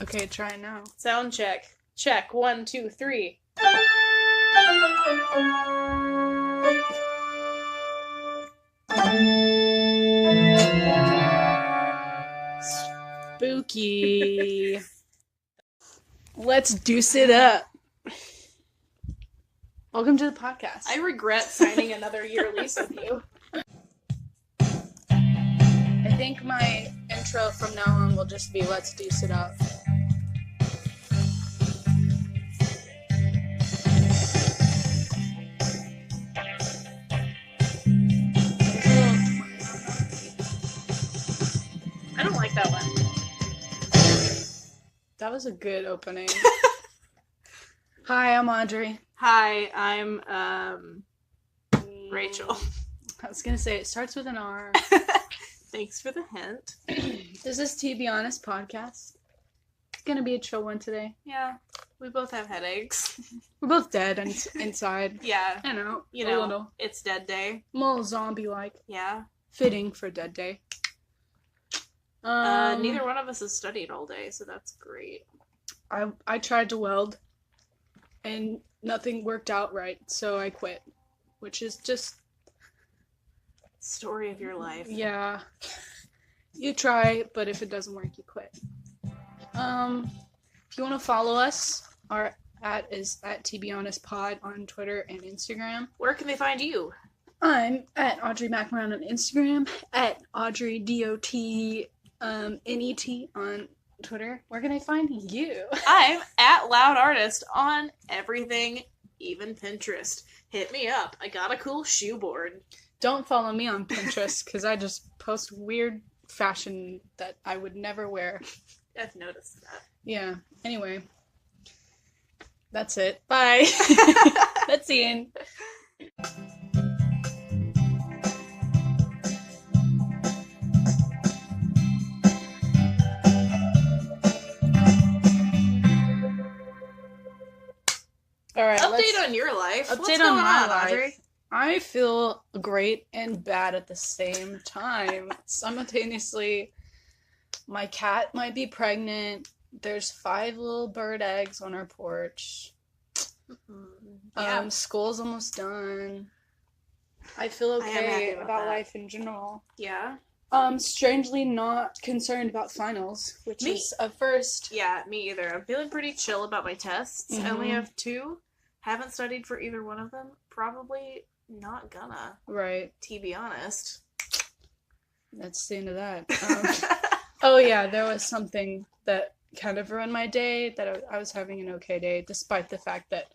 Okay, try it now. Sound check. Check. 1, 2, 3. Spooky. Let's deuce it up. Welcome to the podcast. I regret signing another year lease with you. I think my intro from now on will just be let's deuce it up. I don't like that one. That was a good opening. Hi, I'm Audrey. Hi, I'm Rachel. I was gonna say it starts with an R. Thanks for the hint. This is TBHonest podcast. It's gonna be a chill one today. Yeah, we both have headaches. We're both dead inside. Yeah, I know. you a know, little. it's Dead Day. I'm a little zombie-like. Yeah. Fitting for Dead Day. Neither one of us has studied all day, so that's great. I tried to weld, and nothing worked out right, so I quit. Which is just... Story of your life. Yeah. You try, but if it doesn't work, you quit. If you want to follow us, our @ is @TBHonestPod on Twitter and Instagram. Where can they find you? I'm @Audrey McMahon on Instagram, @AudreyDOT NET on Twitter. Where can I find you? I'm @LoudArtist on everything, even Pinterest. Hit me up. I got a cool shoe board. Don't follow me on Pinterest, because I just post weird fashion that I would never wear. I've noticed that. Yeah. Anyway. That's it. Bye. That's the end. All right. Update on your life. What's Update going on my on, life. Audrey? I feel great and bad at the same time. Simultaneously, my cat might be pregnant. There's 5 little bird eggs on our porch. Yeah. School's almost done. I feel I am happy okay about about that. life in general. Yeah. Strangely not concerned about finals, which Me- is a first. Yeah, me either. I'm feeling pretty chill about my tests. I only Mhm. have 2. Haven't studied for either one of them. Probably not gonna, Right. to be honest. That's the end of that. Oh yeah, there was something that kind of ruined my day, that I was having an okay day, despite the fact that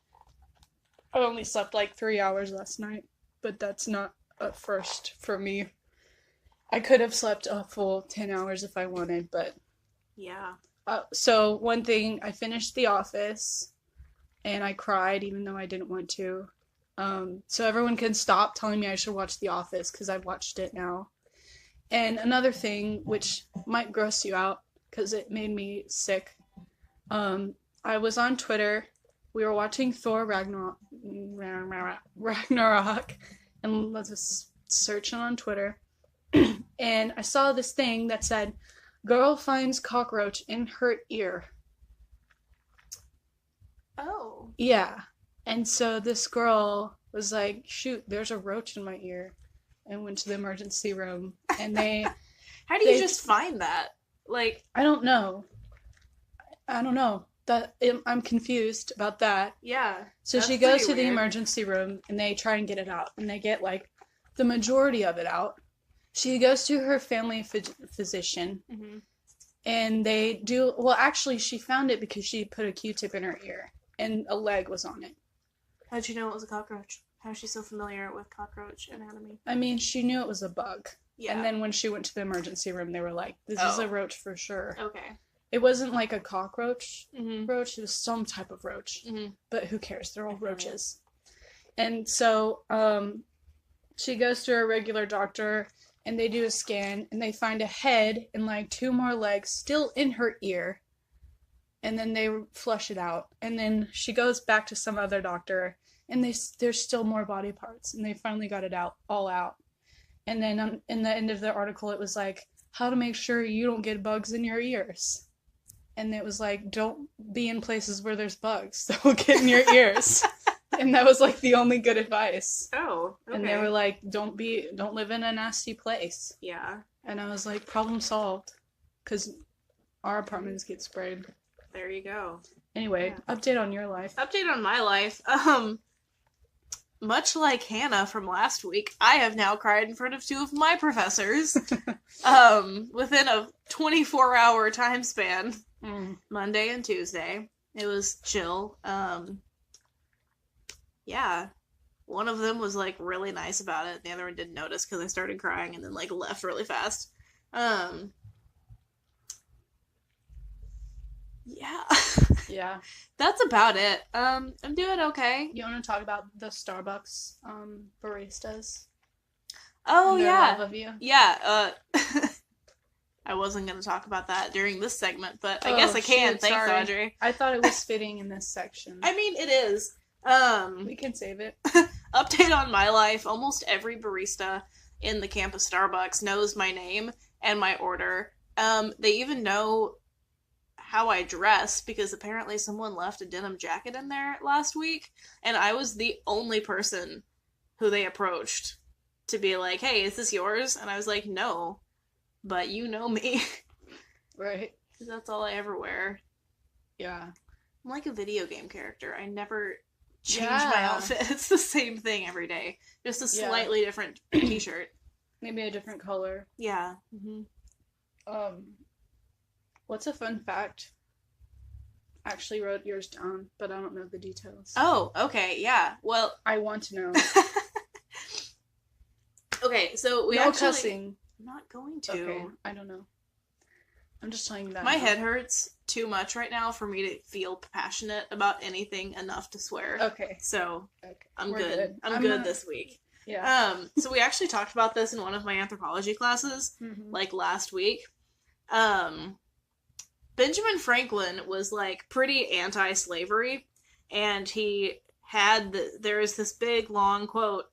I only slept like 3 hours last night. But that's not a first for me. I could have slept a full 10 hours if I wanted, but... Yeah. So one thing, I finished The Office, and I cried even though I didn't want to. So everyone can stop telling me I should watch The Office, because I've watched it now. And another thing, which might gross you out, because it made me sick. I was on Twitter. We were watching Thor Ragnarok, and I was searching on Twitter. And I saw this thing that said, "Girl finds cockroach in her ear." Oh. Yeah. And so this girl was like, "Shoot, there's a roach in my ear," and went to the emergency room. And How do you just find that? Like, I don't know. I'm confused about that. yeah. So that's she goes pretty to the weird. emergency room, and they try and get it out, and they get like the majority of it out. She goes to her family physician, Mhm. and they do, well, actually, she found it because she put a Q-tip in her ear, and a leg was on it. How'd you know it was a cockroach? How is she so familiar with cockroach anatomy? I mean, she knew it was a bug. Yeah. And then when she went to the emergency room, they were like, "This is Oh. a roach for sure." Okay. It wasn't like a cockroach Mm-hmm. roach, it was some type of roach. Mm-hmm. But who cares? They're all I feel roaches. And so she goes to a regular doctor, and they do a scan, and they find a head and like 2 more legs still in her ear. And then they flush it out. And then she goes back to some other doctor, and there's still more body parts, and they finally got it all out. And then in the end of the article, it was like, how to make sure you don't get bugs in your ears. and it was like, don't be in places where there's bugs that will get in your ears. And that was like the only good advice. Oh, okay. And they were like, don't live in a nasty place. Yeah. And I was like, problem solved. Because our apartments get sprayed. There you go. Anyway, update on your life. Update on my life. Much like Hannah from last week, I have now cried in front of 2 of my professors. Within a 24-hour time span. Monday and Tuesday. It was chill. Yeah. One of them was, like, really nice about it. The other one didn't notice because I started crying and then, like, left really fast. Yeah. Yeah. That's about it. I'm doing okay. You want to talk about the Starbucks baristas? Oh, and their yeah. love of you? Yeah, I wasn't going to talk about that during this segment, but I guess I can. Shoot, Thanks, sorry. Audrey. I thought it was fitting in this section. I mean, it is. We can save it. Update on my life. Almost every barista in the campus Starbucks knows my name and my order. They even know how I dress because apparently someone left a denim jacket in there last week, and I was the only person who they approached to be like, hey, is this yours? And I was like, no, but you know me. Right. Because that's all I ever wear. Yeah. I'm like a video game character. I never change my outfit. It's the same thing every day. Just a slightly different t-shirt. Maybe a different color. Yeah. Mm-hmm. What's a fun fact? I actually wrote yours down, but I don't know the details. Oh, okay, yeah. Well, I want to know. Okay, so we no actually... cussing. I'm not going to. Okay, I don't know. I'm just telling you that. My head hurts too much right now for me to feel passionate about anything enough to swear. Okay. So, okay. I'm We're good. I'm good this week. Yeah. So we actually talked about this in one of my anthropology classes, like last week. Benjamin Franklin was like pretty anti-slavery, and he had there is this big long quote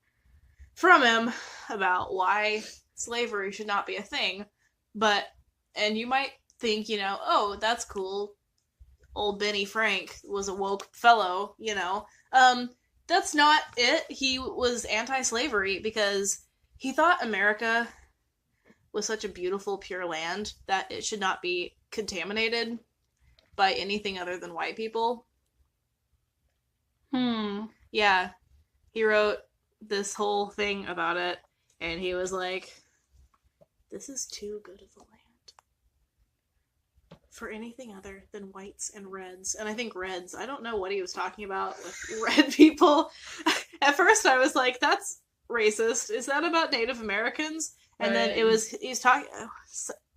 from him about why slavery should not be a thing. And you might think, oh, that's cool. Old Benny Frank was a woke fellow, That's not it. He was anti-slavery because he thought America was such a beautiful, pure land that it should not be contaminated by anything other than white people. Yeah. He wrote this whole thing about it, and he was like, this is too good of a land for anything other than whites and reds. And I think reds, I don't know what he was talking about with red people. At first I was like, that's racist. Is that about Native Americans? And then he's talking,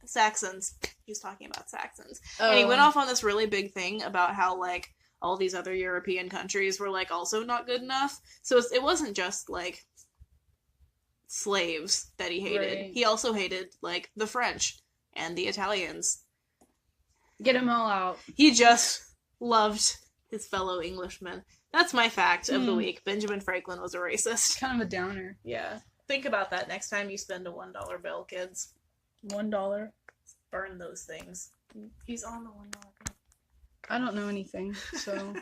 Saxons. He was talking about Saxons. Oh. And he went off on this really big thing about how, like, all these other European countries were, like, also not good enough. So it wasn't just, like, slaves that he hated. Right. He also hated, like, the French and the Italians. Get them all out. He just loved his fellow Englishmen. That's my fact of the week. Benjamin Franklin was a racist. Kind of a downer. Yeah. Think about that next time you spend a $1 bill, kids. $1? Burn those things. He's on the $1 bill. I don't know anything, so...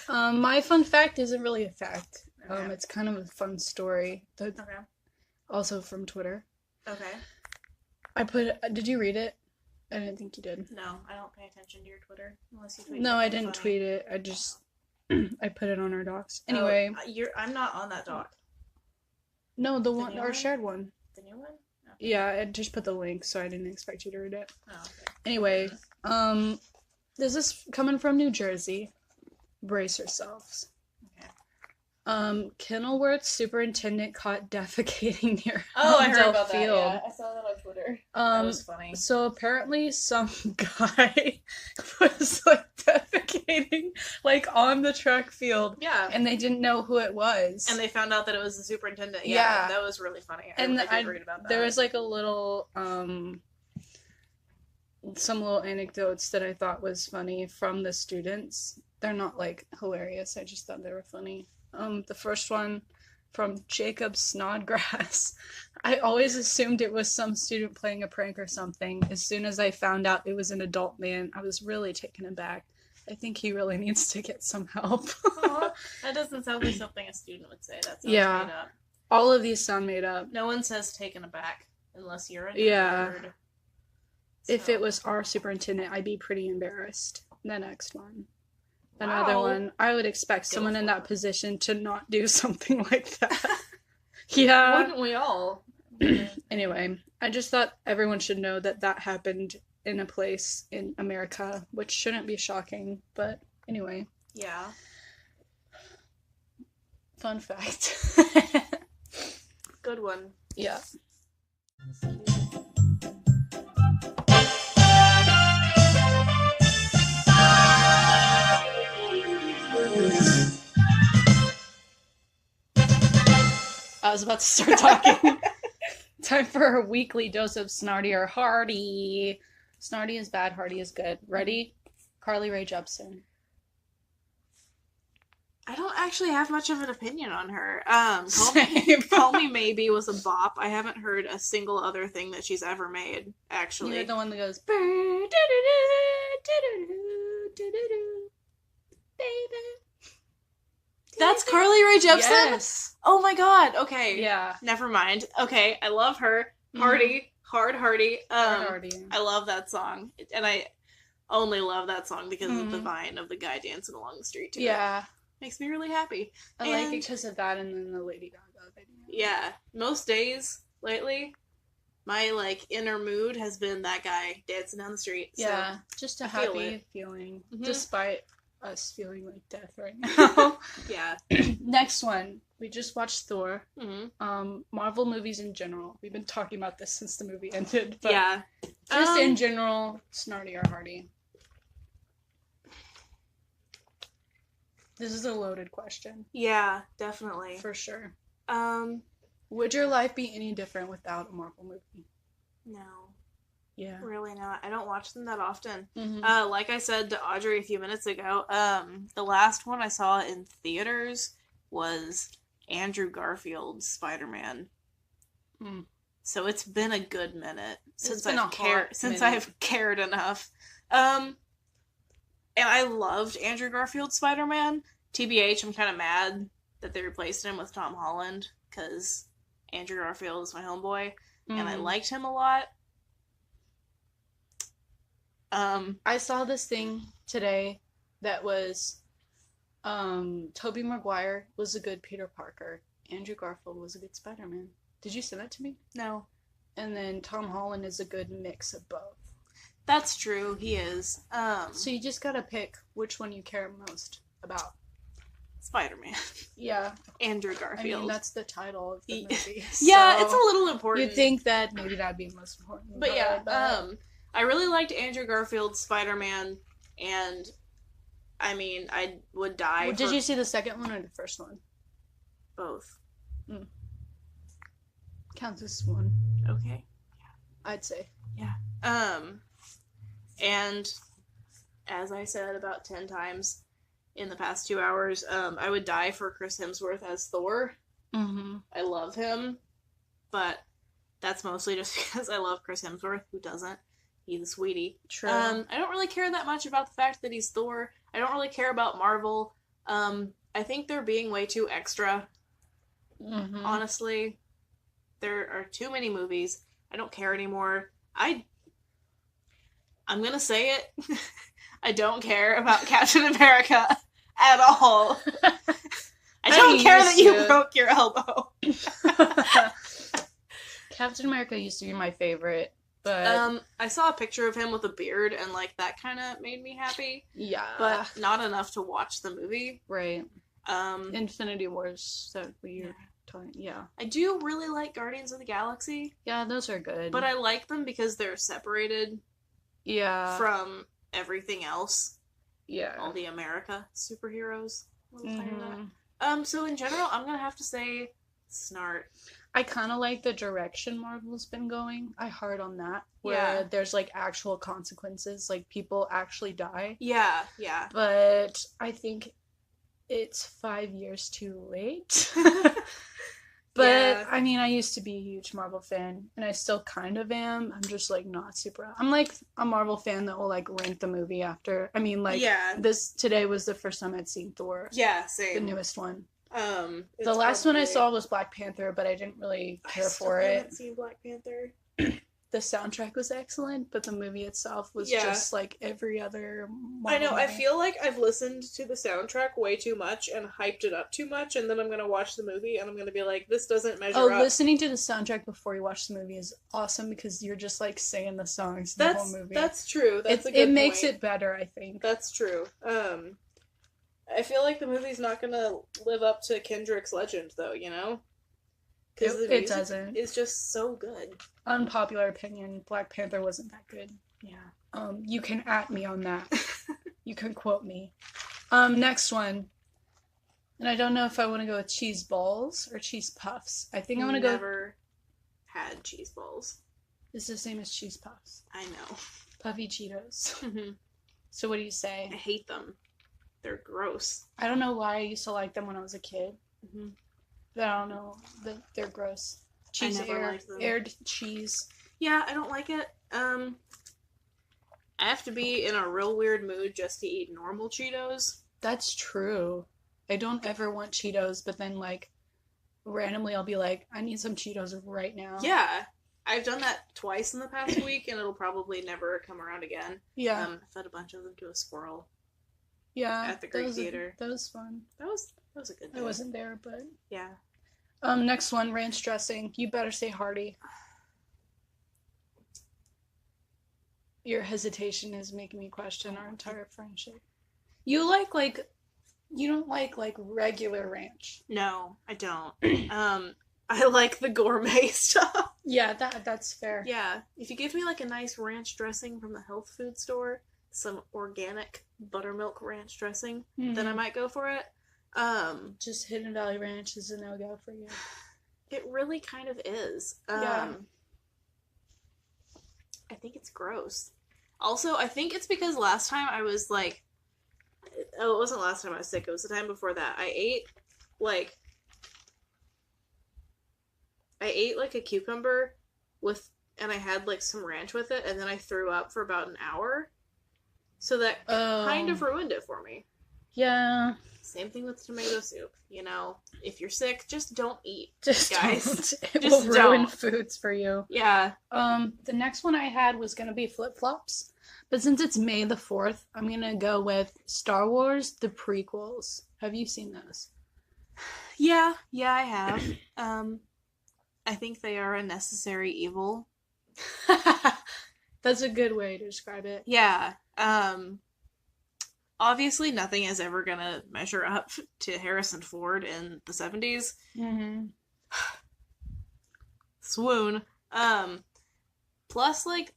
my fun fact isn't really a fact. Okay. It's kind of a fun story. Also from Twitter. Okay. Did you read it? I didn't think you did. No, I don't pay attention to your Twitter unless you tweet. No, I didn't tweet it. I just I put it on our docs. Anyway, I'm not on that doc. No, the one, our shared one. The new one? Okay. Yeah, I just put the link, so I didn't expect you to read it. Oh, okay. Anyway, this is coming from New Jersey. Brace yourselves. Kenilworth superintendent caught defecating near I heard about Field. That. Yeah, I saw that on Twitter. That was funny. So apparently some guy was like defecating like on the track field. Yeah. And they didn't know who it was. And they found out that it was the superintendent. Yeah. That was really funny. I did read about that. There was like a little some little anecdotes that I thought was funny from the students. They're not like hilarious. I just thought they were funny. The first one from Jacob Snodgrass. I always assumed it was some student playing a prank or something. As soon as I found out it was an adult man, I was really taken aback. I think he really needs to get some help. Aw, that doesn't sound like something a student would say. That sounds made up. All of these sound made up. No one says taken aback unless you're a nerd. Yeah. So. If it was our superintendent, I'd be pretty embarrassed. The next one. Another one. I would expect someone in that position to not do something like that. Yeah. Wouldn't we all? Anyway, I just thought everyone should know that that happened in a place in America, which shouldn't be shocking, but anyway. Yeah. Fun fact. Good one. Yeah. I was about to start talking. Time for our weekly dose of Snarty or Hardy. Snarty is bad, Hardy is good. Ready? Carly Rae Jepsen. I don't actually have much of an opinion on her. Same. Call Me Maybe was a bop. I haven't heard a single other thing that she's ever made, actually. You're the one that goes, baby. That's Carly Rae Jepsen? Yes. Oh my god, okay. Yeah. Never mind. Okay, I love her. Hardy. Hard Hardy. Hardy. I love that song. And I only love that song because of the vine of the guy dancing along the street to it. Yeah. Makes me really happy. I like it because of that and then the Lady Gaga video. Yeah. Most days lately, my like inner mood has been that guy dancing down the street. Yeah. So just a I feel happy it. feeling. Mhm. Despite us feeling like death right now. Yeah. Next one. We just watched Thor. Mm-hmm. Marvel movies in general. We've been talking about this since the movie ended. But Yeah. just in general, Snarty or Hardy. This is a loaded question. Yeah, definitely. For sure. Um, Would your life be any different without a Marvel movie? no. Yeah. Really not. I don't watch them that often. Mm-hmm. Like I said to Audrey a few minutes ago, the last one I saw in theaters was Andrew Garfield's Spider-Man. Mm. So it's been a good minute since been I've a hot minute. I've cared enough. And I loved Andrew Garfield's Spider-Man. TBH, I'm kind of mad that they replaced him with Tom Holland because Andrew Garfield is my homeboy, and I liked him a lot. I saw this thing today that was Tobey Maguire was a good Peter Parker. Andrew Garfield was a good Spider-Man. Did you send that to me? No. And then Tom Holland is a good mix of both. That's true, he is. So you just gotta pick which one you care most about. Spider-Man. Yeah. Andrew I Garfield. mean, that's the title of the movie. Yeah, so it's a little important. you'd think that maybe that'd be most important. But yeah, I really liked Andrew Garfield's Spider-Man, and I mean, I would die Well, for did you see the second one or the first one? both. Counts as one, Okay. I'd say. Yeah. And as I said about 10 times in the past 2 hours, I would die for Chris Hemsworth as Thor. Mm-hmm. I love him, but that's mostly just because I love Chris Hemsworth. Who doesn't? He's a sweetie. True. I don't really care that much about the fact that he's Thor. I don't really care about Marvel. I think they're being way too extra. Mm-hmm. Honestly, there are too many movies. I don't care anymore. I'm gonna say it. I don't care about Captain America at all. I don't care that you broke your elbow. Captain America used to be my favorite, but I saw a picture of him with a beard, and like that kind of made me happy. yeah, But not enough to watch the movie. right. Infinity Wars that we're talking. Yeah, I do really like Guardians of the Galaxy, yeah, those are good. but I like them because they're separated from everything else. Yeah, All the America superheroes. Mhm. So in general, I'm gonna have to say Snart. I kind of like the direction Marvel's been going. I heart on that, where there's like actual consequences, like people actually die. Yeah. But I think it's 5 years too late. But, Yeah. I mean, I used to be a huge Marvel fan, and I still kind of am. I'm just, like, not super... I'm, like, a Marvel fan that will, like, rank the movie after... I mean, like, Yeah. today was the first time I'd seen Thor. Yeah, The same. newest one. It's The last one I probably- saw was Black Panther, but I didn't really care for I it. haven't seen Black Panther. The soundtrack was excellent, but the movie itself was Yeah. just like every other Marvel I know, I movie. feel like I've listened to the soundtrack way too much and hyped it up too much, and then I'm gonna watch the movie and I'm gonna be like, this doesn't measure up. Listening to the soundtrack before you watch the movie is awesome because you're just like singing the songs the whole movie. That's true. That's a good It makes point. it better, I think. That's true. I feel like the movie's not gonna live up to Kendrick's legend, though, you know? Because the It music doesn't. is just so good. Unpopular opinion, Black Panther wasn't that good. Yeah. You can at me on that. You can quote me. Next one. And I don't know if I want to go with cheese balls or cheese puffs. I think I want to go... Never had cheese balls. It's the same as cheese puffs. I know. Puffy Cheetos. Mm-hmm. So what do you say? I hate them. They're gross. I don't know why I used to like them when I was a kid. Mm-hmm. But I don't know. They're gross. Cheese never liked them. aired cheese. Yeah, I don't like it. I have to be in a real weird mood just to eat normal Cheetos. That's true. I don't ever want Cheetos, but then like randomly I'll be like, I need some Cheetos right now. Yeah. I've done that twice in the past week, and it'll probably never come around again. Yeah. I fed a bunch of them to a squirrel. Yeah. At the Greek Theater. That was fun. That was a good day. I wasn't there, but Yeah. next one, ranch dressing. You better say hearty. Your hesitation is making me question our entire friendship. You don't like regular ranch. No, I don't. I like the gourmet stuff. Yeah, that's fair. Yeah. If you give me like a nice ranch dressing from the health food store, some organic buttermilk ranch dressing, then I might go for it. Just Hidden Valley Ranch is a no-go for you. It really kind of is. Yeah. I think it's gross. Also, I think it's because last time I was like, oh, it wasn't last time I was sick, it was the time before that. I ate like a cucumber and I had like some ranch with it, and then I threw up for about an hour. So that kind of ruined it for me. Yeah. Same thing with tomato soup. You know, if you're sick, just don't eat, Just guys. don't. It Just will ruin don't. foods for you. Yeah. The next one I had was gonna be flip-flops. But since it's May the 4th, I'm gonna go with Star Wars, the prequels. Have you seen those? Yeah, I have. I think they are a necessary evil. That's a good way to describe it. Yeah. Obviously nothing is ever gonna measure up to Harrison Ford in the 70s. Mm-hmm. Swoon. Plus, like,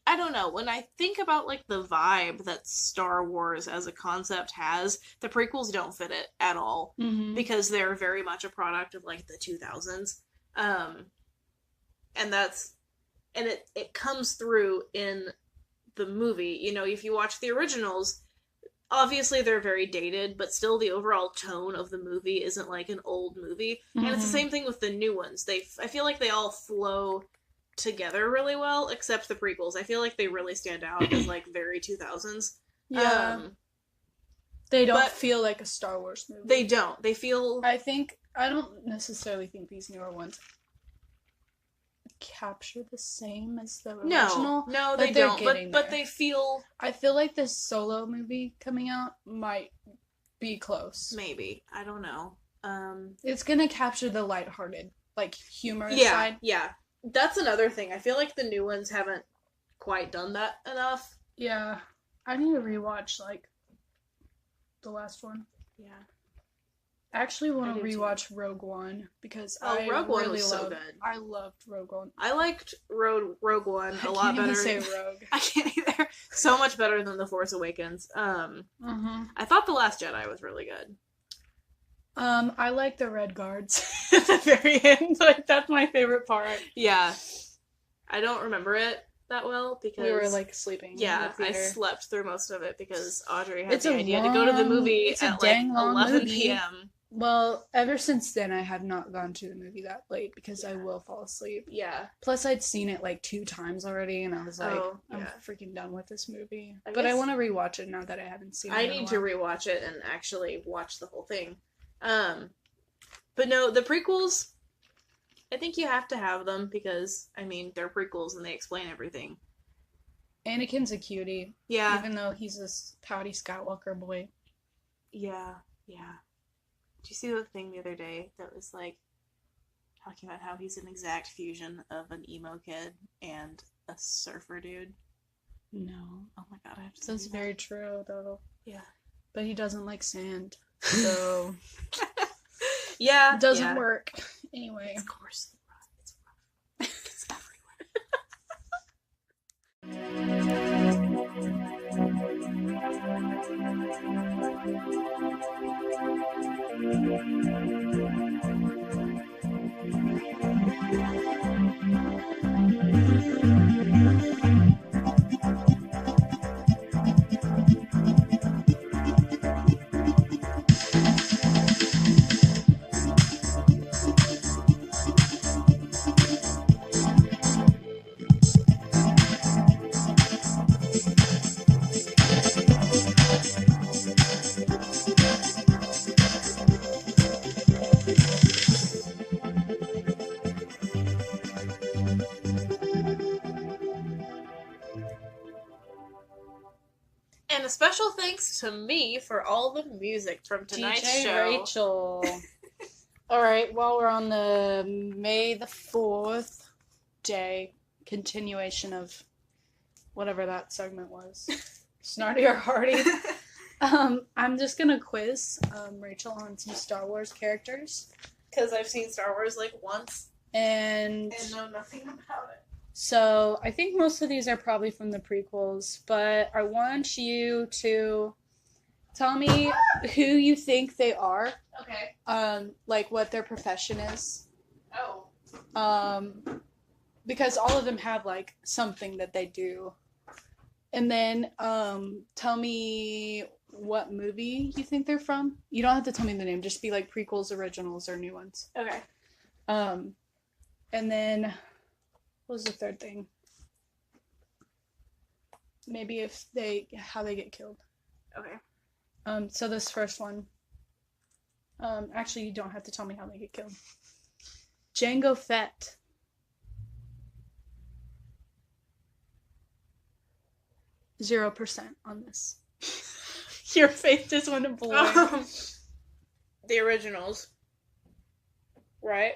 I don't know, when I think about, like, the vibe that Star Wars as a concept has, the prequels don't fit it at all. Mm-hmm. Because they're very much a product of, like, the 2000s. And it comes through in the movie. You know, if you watch the originals, obviously they're very dated, but still the overall tone of the movie isn't like an old movie. And it's the same thing with the new ones. I feel like they all flow together really well, except the prequels. I feel like they really stand out as like very 2000s. Yeah. They don't feel like a Star Wars movie. They don't. They feel... I don't necessarily think these newer ones capture the same as the original. No, they don't. But they feel... I feel like this Solo movie coming out might be close. Maybe. I don't know. It's gonna capture the lighthearted, like, humor side. Yeah. That's another thing. I feel like the new ones haven't quite done that enough. Yeah. I need to rewatch, like, the last one. Yeah. I actually want to rewatch Rogue One because Rogue One was so good. I loved Rogue One. I liked Rogue One a lot better. I can't even say Rogue. I can't either. So much better than The Force Awakens. I thought The Last Jedi was really good. I like the Red Guards at the very end. Like, that's my favorite part. Yeah. I don't remember it that well because we were like sleeping. Yeah, in the theater. I slept through most of it because Audrey had the idea to go to the movie at like 11 p.m. Well, ever since then, I have not gone to the movie that late because I will fall asleep. Yeah. Plus, I'd seen it like 2 times already, and I was like, Oh, I'm yeah. freaking done with this movie. I But I guess- want to rewatch it now that I haven't seen it. I in a need to while. rewatch it and actually watch the whole thing. But no, the prequels, I think you have to have them because, I mean, they're prequels and they explain everything. Anakin's a cutie, Yeah. even though he's this pouty Skywalker boy. Yeah. Did you see the thing the other day that was like talking about how he's an exact fusion of an emo kid and a surfer dude? No. Oh my god, I have to That's see very true, though. Yeah. But he doesn't like sand, so Yeah. it doesn't work. Anyway. Of course. It's rough. It's And a special thanks to me for all the music from tonight's DJ show. Rachel. Alright, while we're on the May the 4th day, continuation of whatever that segment was. Snarty or Hardy. I'm just gonna quiz Rachel on some Star Wars characters. Because I've seen Star Wars like once And and know nothing about it. so I think most of these are probably from the prequels, but I want you to tell me who you think they are, Okay. like what their profession is. Oh. Because all of them have like something that they do. And then tell me what movie you think they're from. You don't have to tell me the name, just be like prequels, originals, or new ones. Okay. And then what was the third thing? Maybe how they get killed. Okay. So this first one. Actually, you don't have to tell me how they get killed. Jango Fett. %0 on this. Your face just went blank. The originals. Right?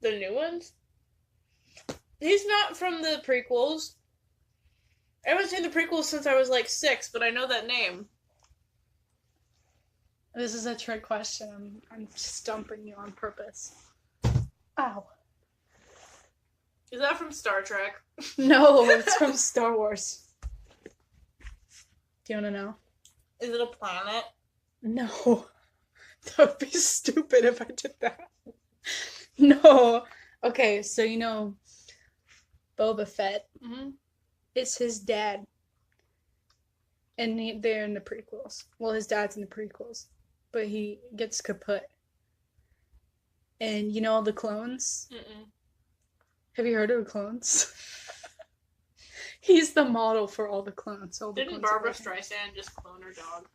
The new ones? He's not from the prequels. I haven't seen the prequels since I was like 6, but I know that name. This is a trick question. I'm stumping you on purpose. Ow. Is that from Star Trek? No, it's from Star Wars. Do you want to know? Is it a planet? No. That would be stupid if I did that. No. Okay, so you know Boba Fett. Mm-hmm. It's his dad. And they're in the prequels. Well, his dad's in the prequels. But he gets kaput. And you know all the clones? Mm-mm. Have you heard of the clones? He's the model for all the clones. Didn't Barbara Streisand just clone her dog?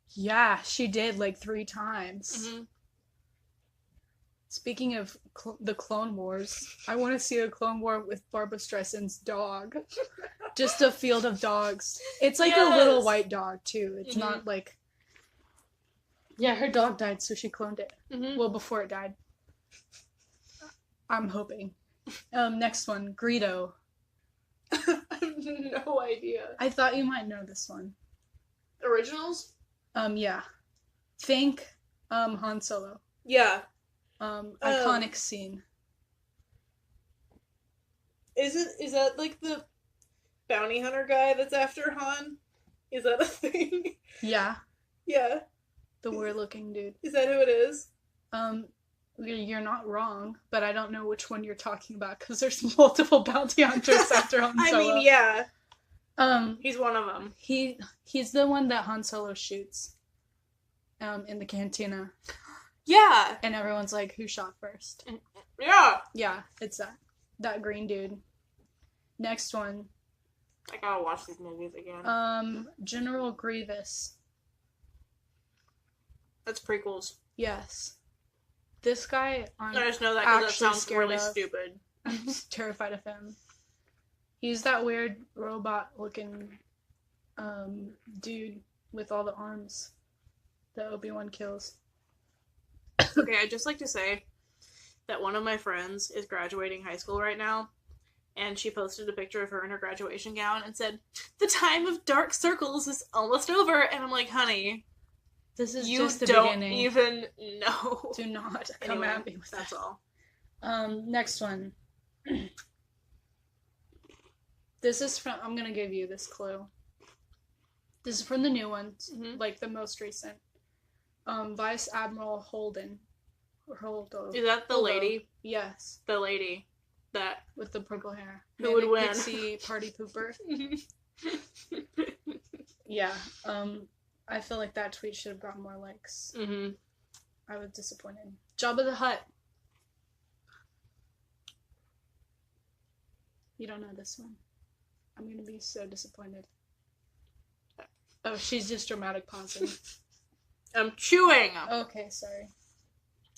Yeah, she did like 3 times. Mm-hmm. Speaking of the Clone Wars, I want to see a Clone War with Barbara Streisand's dog. Just a field of dogs. It's like a little white dog, too. It's not like... Yeah, her dog died, so she cloned it. Mm-hmm. Well, before it died. I'm hoping. Next one, Greedo. I have no idea. I thought you might know this one. Originals? Yeah. Think, Han Solo. Yeah. Iconic scene. Is that like the bounty hunter guy that's after Han? Is that a thing? Yeah. Yeah. The weird-looking dude. Is that who it is? You're not wrong, but I don't know which one you're talking about because there's multiple bounty hunters after Han Solo. I mean, yeah. He's one of them. He's the one that Han Solo shoots in the cantina. Yeah. And everyone's like, who shot first? Yeah. Yeah, it's that green dude. Next one. I gotta watch these movies again. General Grievous. That's prequels. Yes. This guy, I just know that because that sounds really of. stupid. I'm just terrified of him. He's that weird robot-looking dude with all the arms that Obi-Wan kills. Okay, I'd just like to say that one of my friends is graduating high school right now, and she posted a picture of her in her graduation gown and said, "The time of dark circles is almost over," and I'm like, honey, this is you just the don't beginning. even know. Do not come at me with that's that. all. Next one. This is from, I'm gonna give you this clue. This is from the new ones, like the most recent. Vice Admiral Holden. Holdo. Is that the lady? Yes. The lady that with the purple hair. Who would win? Pixie party pooper. Yeah. I feel like that tweet should have gotten more likes. Mm-hmm. I was disappointed. Jabba the Hutt. You don't know this one. I'm gonna be so disappointed. Oh, she's just dramatic pausing. I'm chewing. Okay, sorry.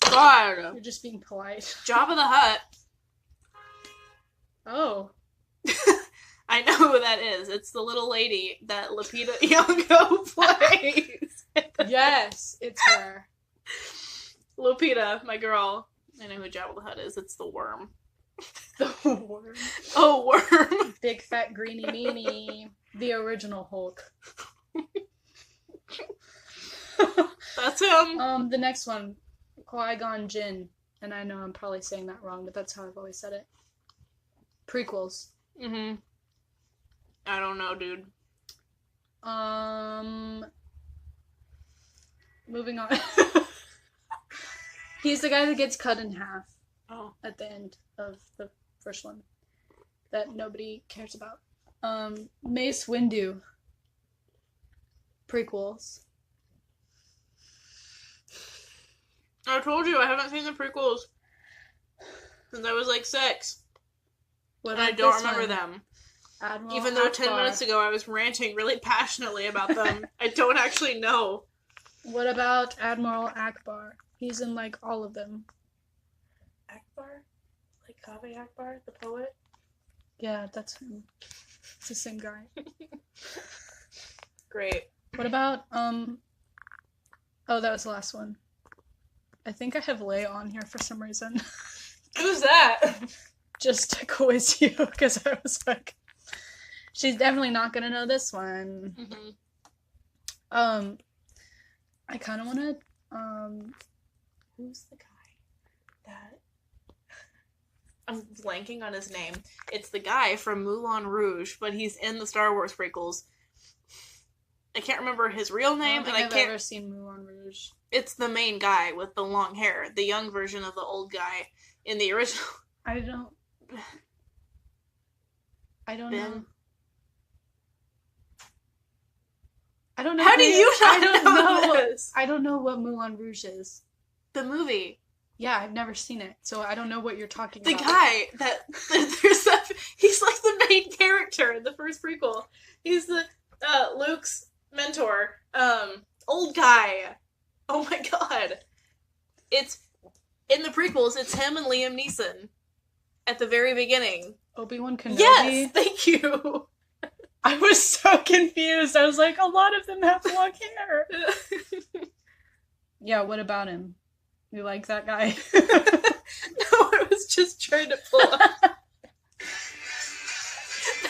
God. You're just being polite. Jabba the Hutt. Oh. I know who that is. It's the little lady that Lupita Nyong'o plays. Yes, it's her. Lupita, my girl. I know who Jabba the Hutt is. It's the worm. The worm. Oh, worm. Big fat greeny meanie. The original Hulk. That's him. The next one. Qui-Gon Jinn. And I know I'm probably saying that wrong, but that's how I've always said it. Prequels. Mm-hmm. I don't know, dude. Moving on. He's the guy that gets cut in half. Oh. At the end of the first one. That nobody cares about. Mace Windu. Prequels. I told you I haven't seen the prequels since I was like 6. What and I don't remember them. Admiral Even though Akbar. 10 minutes ago I was ranting really passionately about them, I don't actually know. What about Admiral Akbar? He's in like all of them. Akbar? Like Kaveh Akbar, the poet? Yeah, that's him. It's the same guy. Great. What about, oh, that was the last one. I think I have Leia on here for some reason. Who's that? Just to quiz you, because I was like, she's definitely not gonna know this one. Mm-hmm. I kind of want to, who's the guy that... I'm blanking on his name. It's the guy from Moulin Rouge, but he's in the Star Wars prequels. I can't remember his real name, I don't think I've ever seen Moulin Rouge. It's the main guy with the long hair, the young version of the old guy in the original. I don't know. I don't know. How do you not know this? I don't know what Moulin Rouge is. The movie. Yeah, I've never seen it, so I don't know what you're talking The about. guy that he's like the main character in the first prequel. He's the Luke's mentor. Old guy. Oh my god. It's in the prequels, it's him and Liam Neeson at the very beginning. Obi-Wan Kenobi? Yes, thank you. I was so confused. I was like, a lot of them have long hair. Yeah, what about him? You like that guy? No, I was just trying to pull up.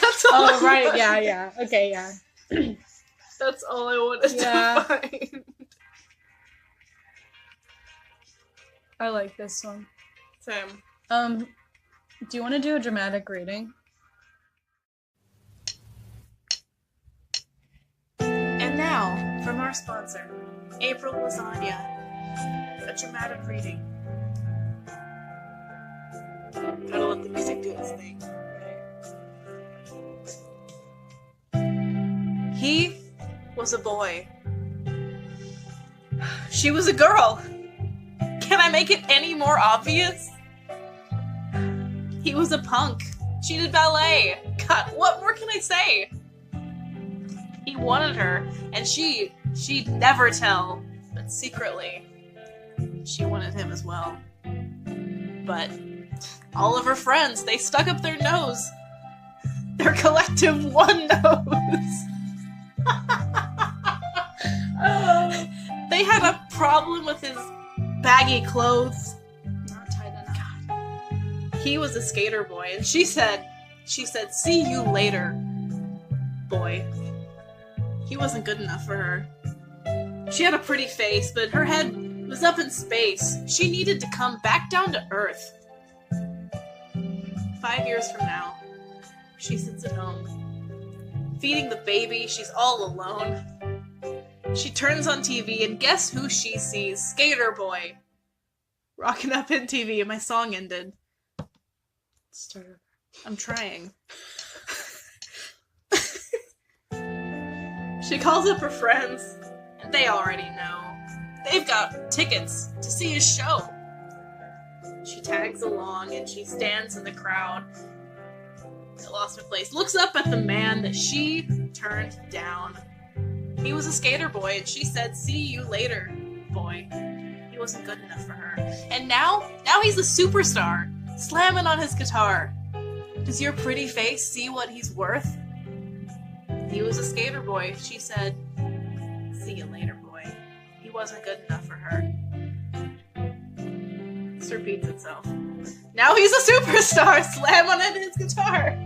That's all. Oh, right, yeah. Okay, yeah. That's all I wanted to find. I like this one. Same. Do you want to do a dramatic reading? And now, from our sponsor, April Lasagna, a dramatic reading. Gotta let the music do its thing, right? He was a boy. She was a girl. Can I make it any more obvious? He was a punk. She did ballet. God, what more can I say? He wanted her, and she'd never tell, but secretly, she wanted him as well. But all of her friends, they stuck up their nose. Their collective one nose. They had a problem with his baggy clothes. Not tight enough. He was a skater boy, and she said, see you later, boy. He wasn't good enough for her. She had a pretty face, but her head was up in space. She needed to come back down to Earth. 5 years from now, she sits at home, feeding the baby. She's all alone. She turns on TV, and guess who she sees? Skater boy. Rocking up in TV, and my song ended. Start over. I'm trying. She calls up her friends, and they already know. They've got tickets to see his show. She tags along, and she stands in the crowd. I lost my place. Looks up at the man that she turned down. He was a skater boy, and she said, see you later, boy. He wasn't good enough for her. And now he's a superstar, slamming on his guitar. Does your pretty face see what he's worth? He was a skater boy. She said, see you later, boy. He wasn't good enough for her. This repeats itself. Now he's a superstar, slamming on his guitar.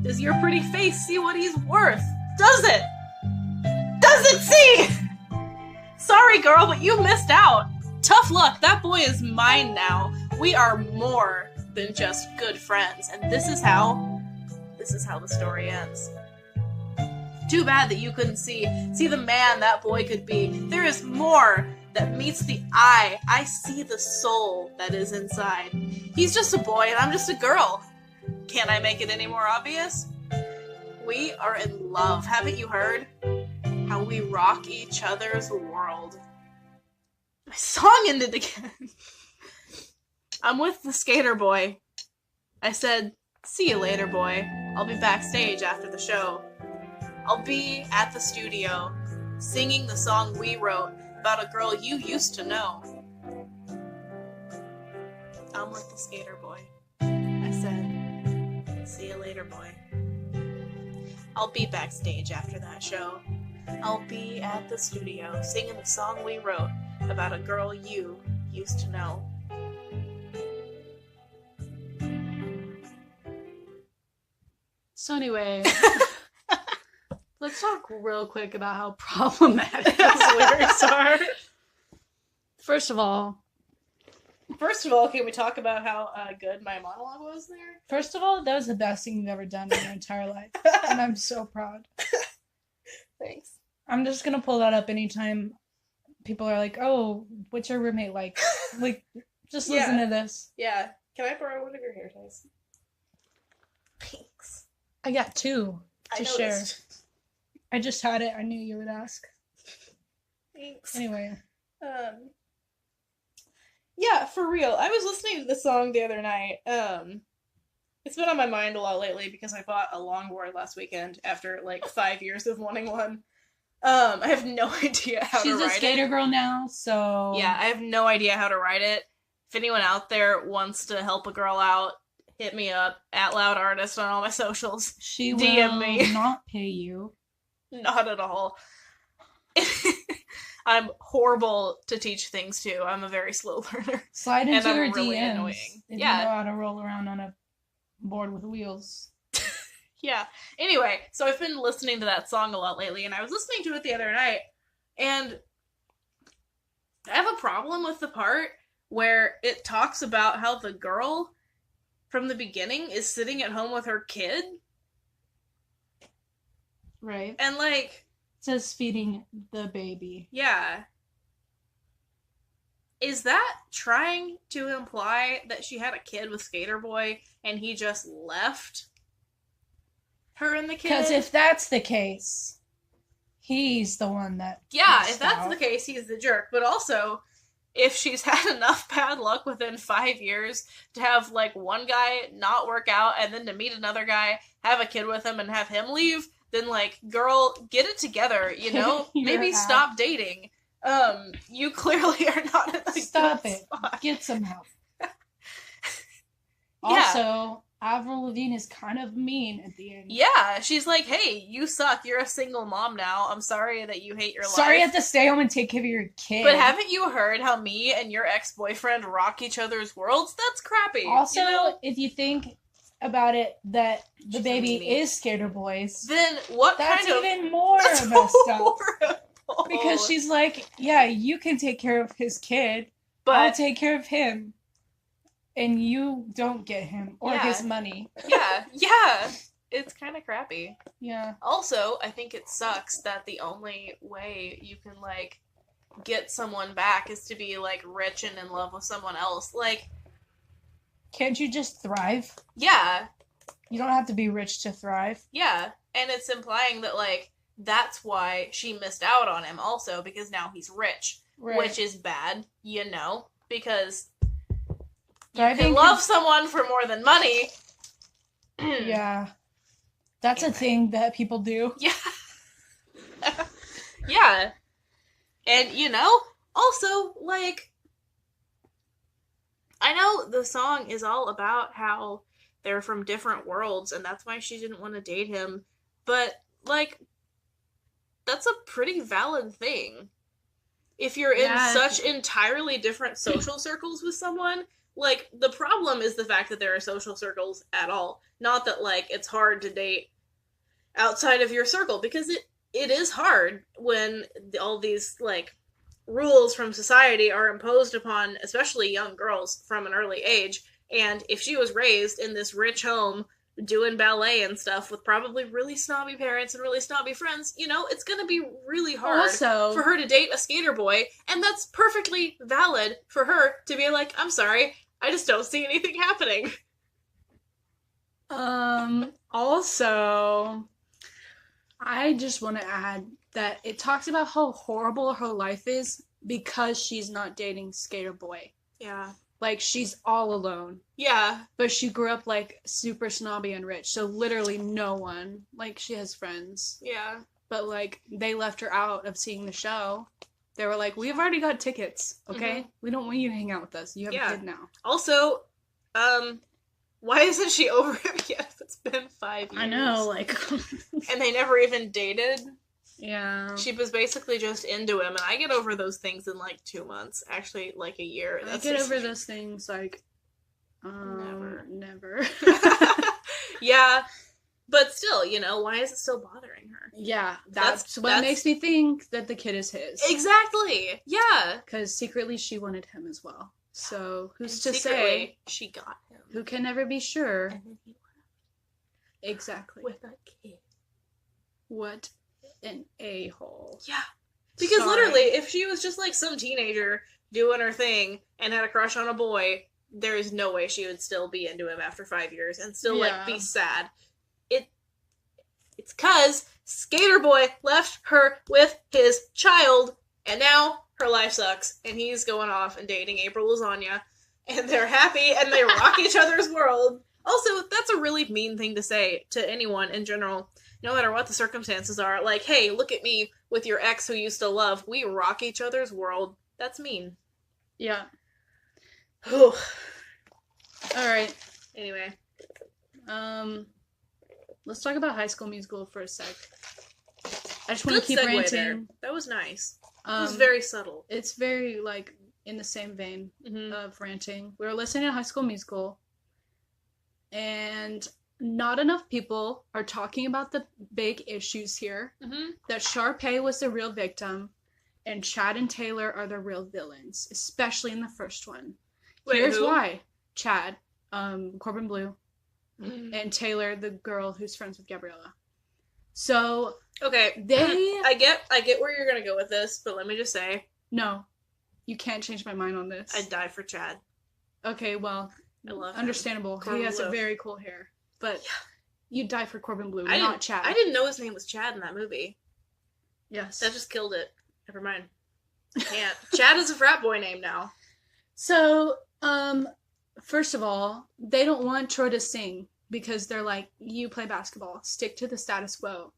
Does your pretty face see what he's worth? Does it? Does it see? Sorry, girl, but you missed out. Tough luck. That boy is mine now. We are more than just good friends, and this is how the story ends. Too bad that you couldn't see the man that boy could be. There is more that meets the eye. I see the soul that is inside. He's just a boy and I'm just a girl. Can't I make it any more obvious? We are in love. Haven't you heard? How we rock each other's world. My song ended again. I'm with the skater boy. I said, see you later, boy. I'll be backstage after the show. I'll be at the studio, singing the song we wrote about a girl you used to know. I'm with the skater boy. I said, see you later, boy. I'll be backstage after that show. I'll be at the studio, singing the song we wrote about a girl you used to know. So anyway, let's talk real quick about how problematic those lyrics are. First of all, can we talk about how good my monologue was there? First of all, that was the best thing you've ever done in your entire life. And I'm so proud. Thanks. I'm just going to pull that up anytime people are like, oh, what's your roommate like? Like, just listen to this. Yeah. Can I borrow one of your hair ties? Thanks. I got two to share. Noticed. I just had it. I knew you would ask. Thanks. Anyway. Yeah, for real. I was listening to this song the other night. It's been on my mind a lot lately because I bought a longboard last weekend after like 5 years of wanting one. I have no idea how to ride it. She's a skater girl now, so... Yeah, I have no idea how to ride it. If anyone out there wants to help a girl out, hit me up, @LoudArtist on all my socials. She DM will me. not pay you. Not at all. I'm horrible to teach things to. I'm a very slow learner. Slide into her really DMs annoying. if Yeah. you know how to roll around on a board with wheels. Yeah. Anyway, so I've been listening to that song a lot lately, and I was listening to it the other night, and I have a problem with the part where it talks about how the girl from the beginning is sitting at home with her kid. Right. And like... It says feeding the baby. Yeah. Is that trying to imply that she had a kid with Skater Boy and he just left her and the kid? Because if that's the case, He's the one that. Yeah, missed if that's out. the case, he's the jerk. But also, if she's had enough bad luck within 5 years to have, like, one guy not work out and then to meet another guy, have a kid with him, and have him leave, then, like, girl, get it together, you know? Maybe stop dating. You clearly are not in a Stop good it. spot. Get some help. Yeah. Also, Avril Lavigne is kind of mean at the end. Yeah, she's like, hey, you suck. You're a single mom now. I'm sorry that you hate your life. Sorry you have to stay home and take care of your kid. But haven't you heard how me and your ex-boyfriend rock each other's worlds? That's crappy. Also, you know? if you think about it, that the She's baby mean. is scared of boys, Then what that's kind of... even more That's messed up. horrible. Because she's like, yeah, you can take care of his kid, But I'll take care of him, and you don't get him or Yeah. his money. yeah, it's kind of crappy. Yeah. Also, I think it sucks that the only way you can, like, get someone back is to be, like, rich and in love with someone else. Like, Can't you just thrive? yeah, You don't have to be rich to thrive. yeah. And it's implying that, like, that's why she missed out on him also, because now he's rich. Right. Which is bad, you know, because But I you can think love someone for more than money. yeah. That's a Anyway. thing that people do. Yeah. Yeah. And, you know, also, like, I know the song is all about how they're from different worlds, and that's why she didn't want to date him, but, like, that's a pretty valid thing. If you're in Yeah. such entirely different social circles with someone, like, the problem is the fact that there are social circles at all. Not that, like, it's hard to date outside of your circle, because it is hard when all these, like, rules from society are imposed upon, especially young girls from an early age. And if she was raised in this rich home doing ballet and stuff with probably really snobby parents and really snobby friends, you know, it's gonna be really hard Also, for her to date a skater boy, and that's perfectly valid for her to be like, I'm sorry, I just don't see anything happening. also, I just want to add that it talks about how horrible her life is because she's not dating Skater Boy. Yeah. Like, she's all alone. Yeah. But she grew up, like, super snobby and rich, so literally no one. Like, she has friends. Yeah. But, like, they left her out of seeing the show. They were like, we've already got tickets, okay? We don't want you to hang out with us. You have a kid now. Also, why isn't she over him yet if it's been 5 years? I know, like... And they never even dated? Yeah. She was basically just into him, and I get over those things in, like, 2 months. Actually, like, a year. I get over those things, like... Never. Yeah. But still, you know, why is it still bothering her? Yeah, that's what makes me think that the kid is his. Exactly. Yeah. Because secretly she wanted him as well. So who's And to secretly, say? she got him. Who can never be sure? And then he left Exactly. with a kid. What an a-hole. Yeah. Because Sorry. literally, if she was just like some teenager doing her thing and had a crush on a boy, there is no way she would still be into him after 5 years and still, like, be sad. It's 'cause Skater Boy left her with his child, and now her life sucks, and he's going off and dating April Lasagna, and they're happy, and they rock each other's world. Also, that's a really mean thing to say to anyone in general, no matter what the circumstances are. Like, hey, look at me with your ex who you used to love. We rock each other's world. That's mean. Yeah. Whew. Alright. Anyway. Let's talk about High School Musical for a sec. I just want Good to keep segue ranting. there. That was nice. It was very subtle. It's very, like, in the same vein of ranting. We were listening to High School Musical, and not enough people are talking about the big issues here. That Sharpay was the real victim, and Chad and Taylor are the real villains, especially in the first one. Wait, Here's who? why. Chad, Corbin Blue, and Taylor, the girl who's friends with Gabriella. So Okay, I get where you're gonna go with this, but let me just say, no, you can't change my mind on this. I'd die for Chad. Okay, well, I love him. understandable. Corbin He has Bleu. a very cool hair, but you die for Corbin Blue, I not Chad. didn't know his name was Chad in that movie. Yes. That just killed it. Never mind. I can't. Chad is a frat boy name now. So, first of all, they don't want Troy to sing because they're like, you play basketball, stick to the status quo.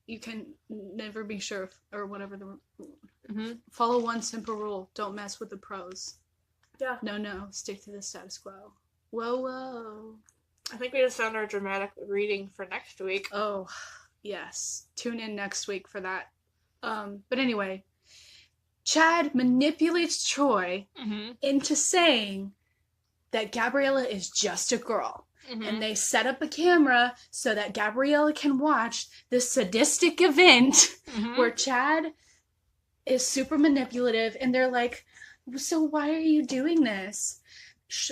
You can never be sure or whatever the follow one simple rule: don't mess with the pros. Yeah. No, stick to the status quo. Whoa. I think we just found our dramatic reading for next week. Oh, yes. Tune in next week for that. But anyway, Chad manipulates Troy into saying that Gabriella is just a girl. And they set up a camera so that Gabriella can watch this sadistic event where Chad is super manipulative, and they're like, so why are you doing this?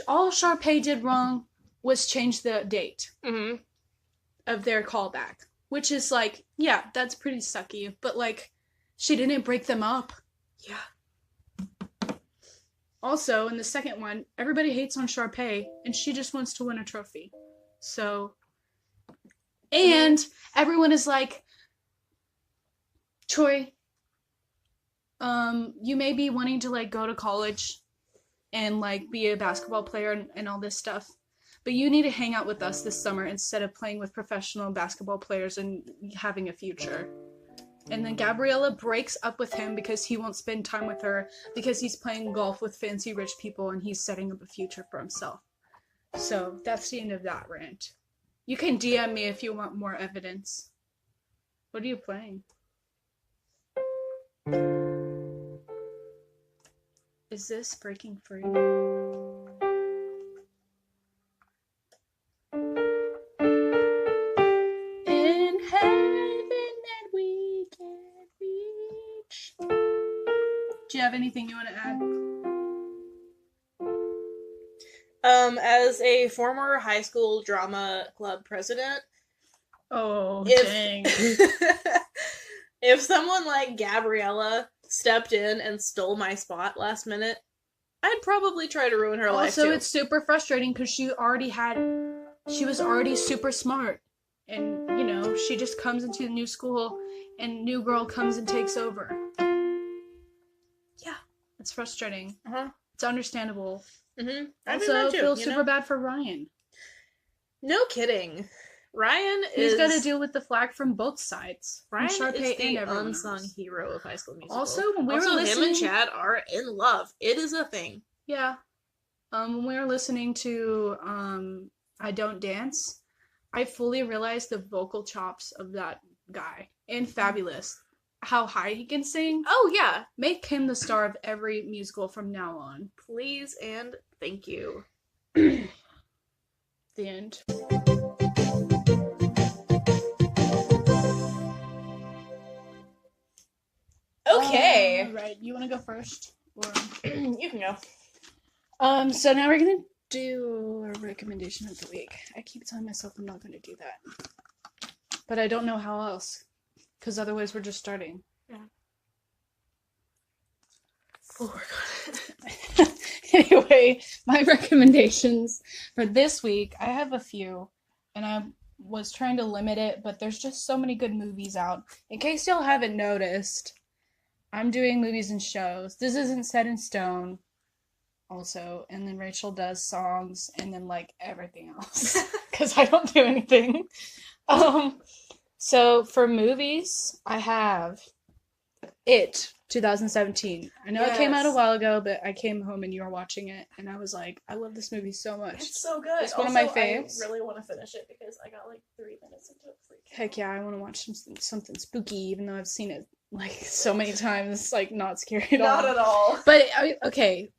All Sharpay did wrong was change the date of their callback, which is like, yeah, that's pretty sucky, but like, she didn't break them up. Yeah. Also, in the second one, everybody hates on Sharpay, and she just wants to win a trophy. So, and everyone is like, Troy, you may be wanting to like go to college and like be a basketball player and all this stuff, but you need to hang out with us this summer instead of playing with professional basketball players and having a future. And then Gabriella breaks up with him because he won't spend time with her because he's playing golf with fancy rich people and he's setting up a future for himself. So that's the end of that rant. You can DM me if you want more evidence. What are you playing? Is this Breaking Free? In heaven that we can reach. Do you have anything you want to add? As a former high school drama club president, dang. If someone like Gabriella stepped in and stole my spot last minute, I'd probably try to ruin her life too. Also, it's super frustrating because she was already super smart. And, you know, she just comes into the new school and new girl comes and takes over. Yeah. It's frustrating. It's understandable. Also, I feel super bad for Ryan. No kidding. Ryan He's got to deal with the flack from both sides. Ryan is the unsung hero of High School Musical. Also, when we were listening, him and Chad are in love. It is a thing. Yeah. When we were listening to I Don't Dance, I fully realized the vocal chops of that guy. And Fabulous. How high he can sing. Oh, yeah. Make him the star of every musical from now on. Please and thank you. The end. Okay. Right. You want to go first? Or you can go. So now we're going to do a recommendation of the week. I keep telling myself I'm not going to do that. But I don't know how else. Because otherwise we're just starting. Yeah. Oh, my God. Anyway, my recommendations for this week, I have a few. And I was trying to limit it, but there's just so many good movies out. In case y'all haven't noticed, I'm doing movies and shows. This isn't set in stone. Also, and then Rachel does songs, and then, like, everything else. Because I don't do anything. So, for movies, I have It, 2017. I know it came out a while ago, but I came home and you were watching it, and I was like, I love this movie so much. It's so good. It's one of my faves. I really want to finish it because I got, like, 3 minutes into it. Heck yeah, I want to watch something spooky, even though I've seen it, like, so many times. It's, like, not scary at all. Not at all. But, okay.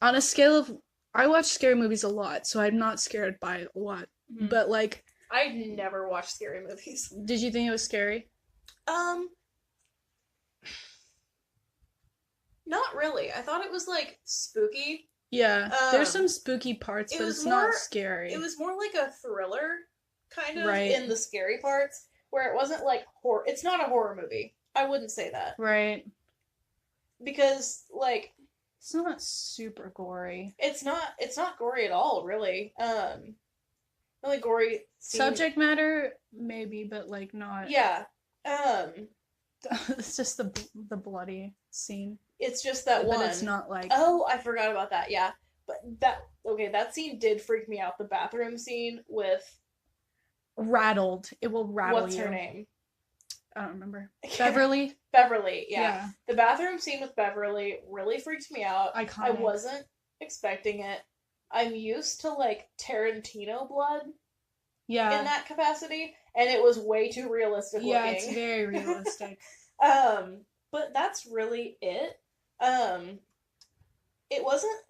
On a scale of... I watch scary movies a lot, so I'm not scared by it a lot. Mm-hmm. But, like... I never watched scary movies. Did you think it was scary? Not really. I thought it was, like, spooky. Yeah, there's some spooky parts, but it's not scary. It was more like a thriller, kind of, in the scary parts, where it wasn't, like, horror. It's not a horror movie. I wouldn't say that. Right. Because, like... It's not super gory. It's not gory at all, really. Really gory scene. Subject matter, maybe, but, like, not... Yeah. Um, It's just the bloody scene, it's just that but one. it's not like Oh, I forgot about that. Yeah, but that scene did freak me out. The bathroom scene with rattled. It will rattle what's you. her name? I don't remember. Beverly. Beverly. Yeah. Yeah. The bathroom scene with Beverly really freaked me out. Iconic. I wasn't expecting it. I'm used to like Tarantino blood Yeah. in that capacity, and it was way too realistic Yeah, looking. it's very realistic. But that's really it. It wasn't.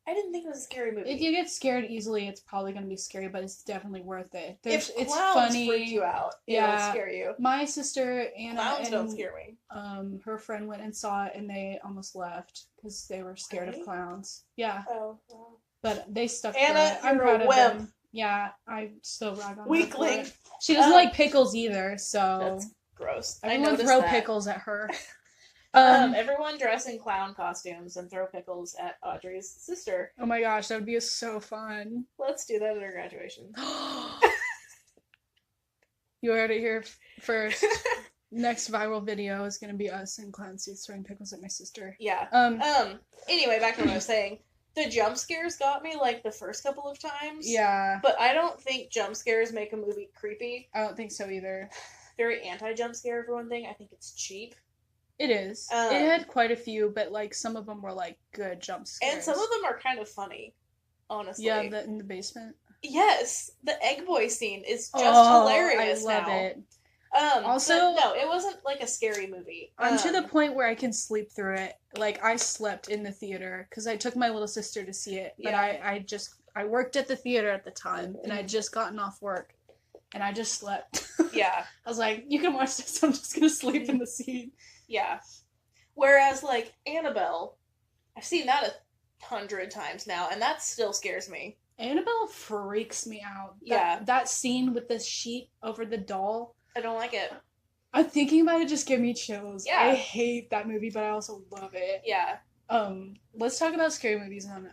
I didn't think it was a scary movie. If you get scared easily, it's probably going to be scary, but it's definitely worth it. If it's clowns funny. freak you out, it'll scare you. My sister Anna Clowns don't scare me. Her friend went and saw it, and they almost left because they were scared of clowns. Yeah. Oh. Wow. But they stuck Anna, through it. I'm proud of wimp. them. Yeah, I still rag on Weakling. her for it. She doesn't like pickles either, so that's gross. everyone throw pickles at her. Everyone dress in clown costumes and throw pickles at Audrey's sister. Oh my gosh, that would be so fun. Let's do that at our graduation. You heard it here first. Next viral video is gonna be us in clown suits throwing pickles at my sister. Yeah. Anyway, back to what I was saying. The jump scares got me like the first couple of times. Yeah. But I don't think jump scares make a movie creepy. I don't think so either. Very anti-jump scare for one thing. I think it's cheap. It is. It had quite a few, but like some of them were like good jump scares. And some of them are kind of funny, honestly. Yeah, in the basement. Yes, the Egg Boy scene is just hilarious. I love it. Also, no, it wasn't like a scary movie. I'm to the point where I can sleep through it. Like I slept in the theater because I took my little sister to see it, but I worked at the theater at the time, and I'd just gotten off work, and I just slept. Yeah, I was like, "You can watch this. I'm just gonna sleep in the seat." Yeah. Whereas like Annabelle, I've seen that 100 times now, and that still scares me. Annabelle freaks me out. That scene with the sheet over the doll. I don't like it. I'm thinking about it just give me chills. Yeah. I hate that movie, but I also love it. Yeah. Let's talk about scary movies on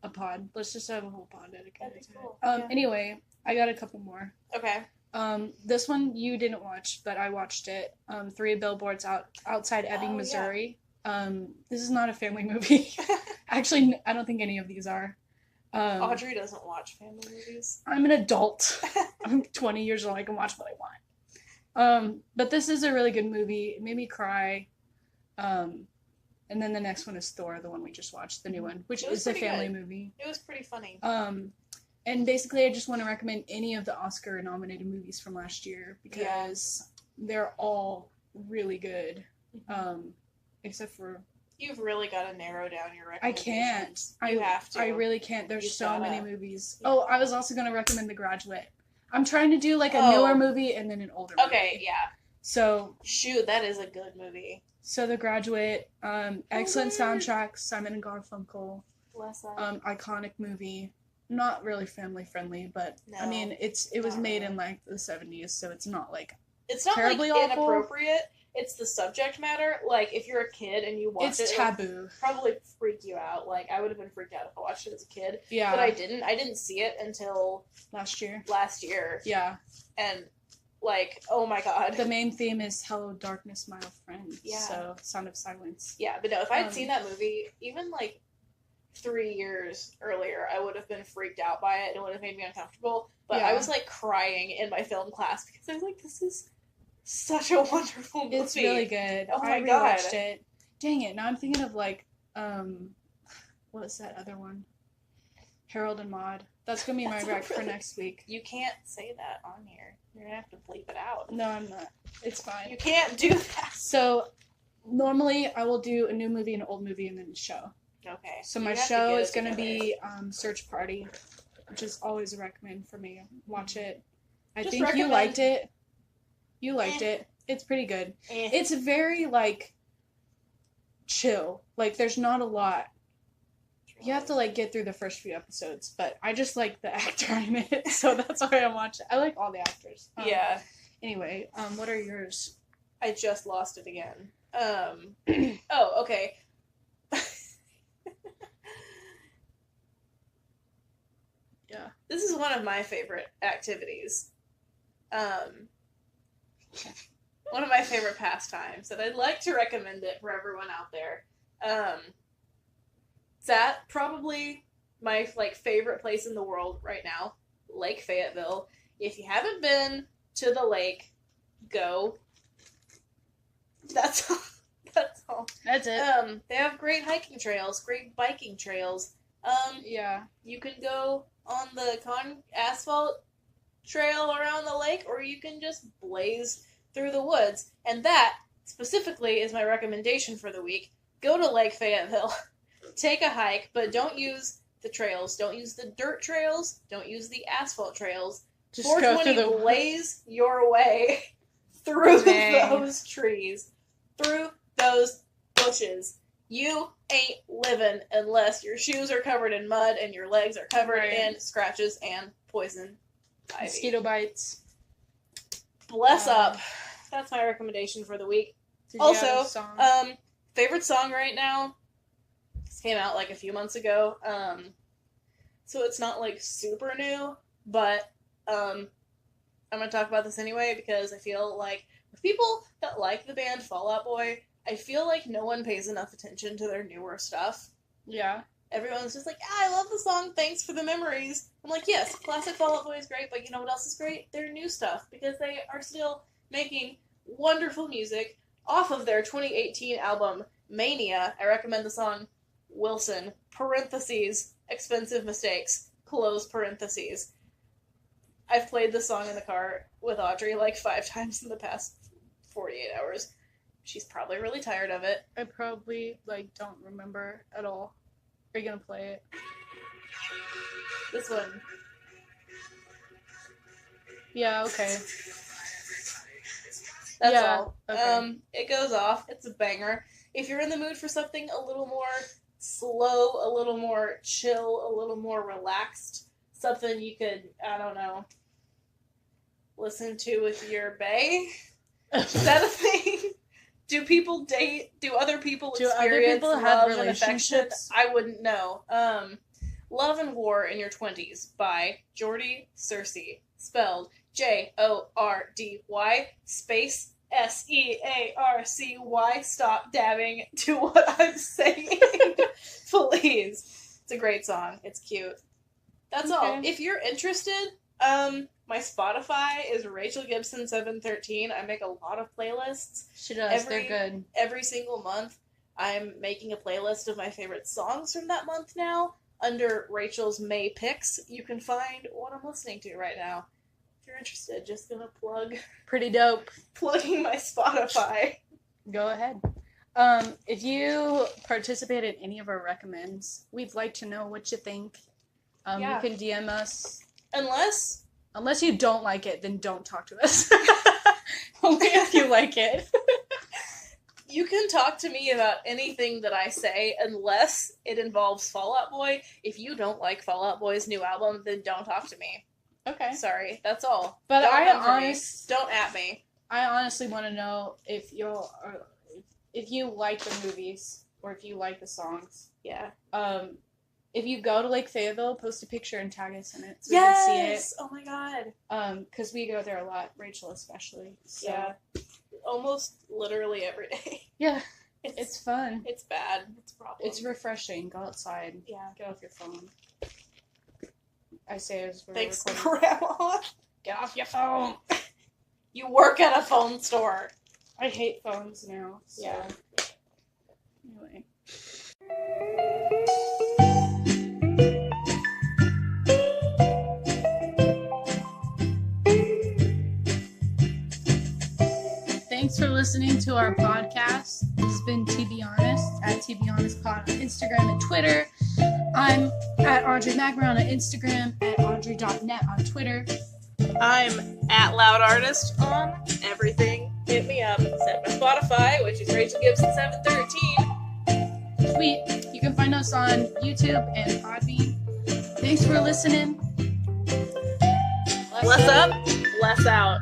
a pod. Let's just have a whole pod dedicated to cool. it. Anyway, I got a couple more. Okay. This one you didn't watch, but I watched it. 3 Billboards Outside Ebbing, Missouri. Yeah. This is not a family movie. Actually, I don't think any of these are. Audrey doesn't watch family movies. I'm an adult. I'm 20 years old. I can watch what I want. But this is a really good movie. It made me cry. And then the next one is Thor, the one we just watched, the new one, which is a family movie. It was pretty funny. And basically, I just want to recommend any of the Oscar-nominated movies from last year because they're all really good, except for... You've really got to narrow down your I recommendations. can't. You have to. I really can't. There's so many movies. Yeah. Oh, I was also going to recommend The Graduate. I'm trying to do like a newer movie and then an older movie. Okay, yeah. So... Shoot, that is a good movie. So The Graduate, excellent soundtrack, Simon and Garfunkel. Bless that. Iconic movie. Not really family friendly, but no, I mean it was made in like the 70s, so it's not like terribly like awful. Inappropriate. It's the subject matter. Like if you're a kid and you watch it's taboo. It probably freak you out. Like I would have been freaked out if I watched it as a kid. Yeah. But I didn't. I didn't see it until last year. Yeah. And like, oh my god. The main theme is Hello Darkness, My Old Friend. Yeah. So Sound of Silence. Yeah, but no, if I had seen that movie, even like 3 years earlier, I would have been freaked out by it and it would have made me uncomfortable. But I was like crying in my film class because I was like, this is such a wonderful movie. It's really good. Oh my god. I rewatched it. Dang it. Now I'm thinking of like, what was that other one? Harold and Maude. That's going to be my rec for next week. You can't say that on here. You're going to have to bleep it out. No, I'm not. It's fine. You can't do that. So, normally I will do a new movie, an old movie, and then a show. Okay. So my show is going to be Search Party, which is always a recommend for me. Watch it. I think you liked it. You liked it. It's pretty good. It's very, like, chill. Like, there's not a lot. You have to, like, get through the first few episodes, but I just like the actor in it, so that's why I'm watching. I like all the actors. Yeah. Anyway, what are yours? I just lost it again. Oh, okay. Yeah. This is one of my favorite activities. One of my favorite pastimes, and I'd like to recommend it for everyone out there. It's at probably my favorite place in the world right now, Lake Fayetteville. If you haven't been to the lake, go. That's all. That's all. That's it. They have great hiking trails, great biking trails. Yeah. You can go on the asphalt trail around the lake, or you can just blaze through the woods. And that, specifically, is my recommendation for the week. Go to Lake Fayetteville. Take a hike, but don't use the trails. Don't use the dirt trails. Don't use the asphalt trails. Just go through the blaze your way through those trees, through those bushes. You ain't living unless your shoes are covered in mud and your legs are covered in scratches and poison ivy. Mosquito bites. Bless up. That's my recommendation for the week. Also, favorite song right now. This came out like a few months ago. So it's not like super new, but I'm gonna talk about this anyway because I feel like with people that like the band Fall Out Boy, I feel like no one pays enough attention to their newer stuff. Yeah. Everyone's just like, I love the song, thanks for the memories. I'm like, yes, classic Fall Out Boy is great, but you know what else is great? Their new stuff, because they are still making wonderful music off of their 2018 album, Mania. I recommend the song Wilson, parentheses, expensive mistakes, close parentheses. I've played this song in the car with Audrey like 5 times in the past 48 hours. She's probably really tired of it. I probably don't remember at all. Are you gonna play it? This one. Yeah, okay. That's all. Okay. It goes off. It's a banger. If you're in the mood for something a little more slow, a little more chill, a little more relaxed, something you could, I don't know, listen to with your bae. Is that a thing? Do people date? Do other people experience love and affection? I wouldn't know. Love and War in Your 20s by Jordy Searcy. Spelled Jordy space Searcy. Stop dabbing to what I'm saying. Please. It's a great song. It's cute. That's all. If you're interested, my Spotify is Rachel Gibson 713. I make a lot of playlists. She does. They're good. Every single month, I'm making a playlist of my favorite songs from that month now. Under Rachel's May Picks, you can find what I'm listening to right now. If you're interested, just gonna plug. Pretty dope. Plugging my Spotify. Go ahead. If you participate in any of our recommends, we'd like to know what you think. You can DM us. Unless you don't like it, then don't talk to us. Only if you like it. You can talk to me about anything that I say unless it involves Fall Out Boy. If you don't like Fall Out Boy's new album, then don't talk to me. Okay. Sorry, that's all. But don't at me. I honestly want to know if you like the movies or if you like the songs. Yeah. If you go to Lake Fayetteville, post a picture and tag us in it so we can see it. Oh my god. Because we go there a lot, Rachel especially. So. Yeah. Almost literally every day. Yeah. It's fun. It's bad. It's a problem. It's refreshing. Go outside. Yeah. Get off your phone. I say as we're Thanks, recording. Grandma. Get off your phone. You work at a phone store. I hate phones now. So. Yeah. Anyway. Thanks for listening to our podcast. This has been TBHonest at TBHonest Pod on Instagram and Twitter. I'm at Audrey Macron on Instagram, at Audrey.net on Twitter. I'm at Loud Artist on everything. Hit me up. Except my Spotify, which is Rachel Gibson 713. Sweet. You can find us on YouTube and Podbean. Thanks for listening. Bless up, bless out.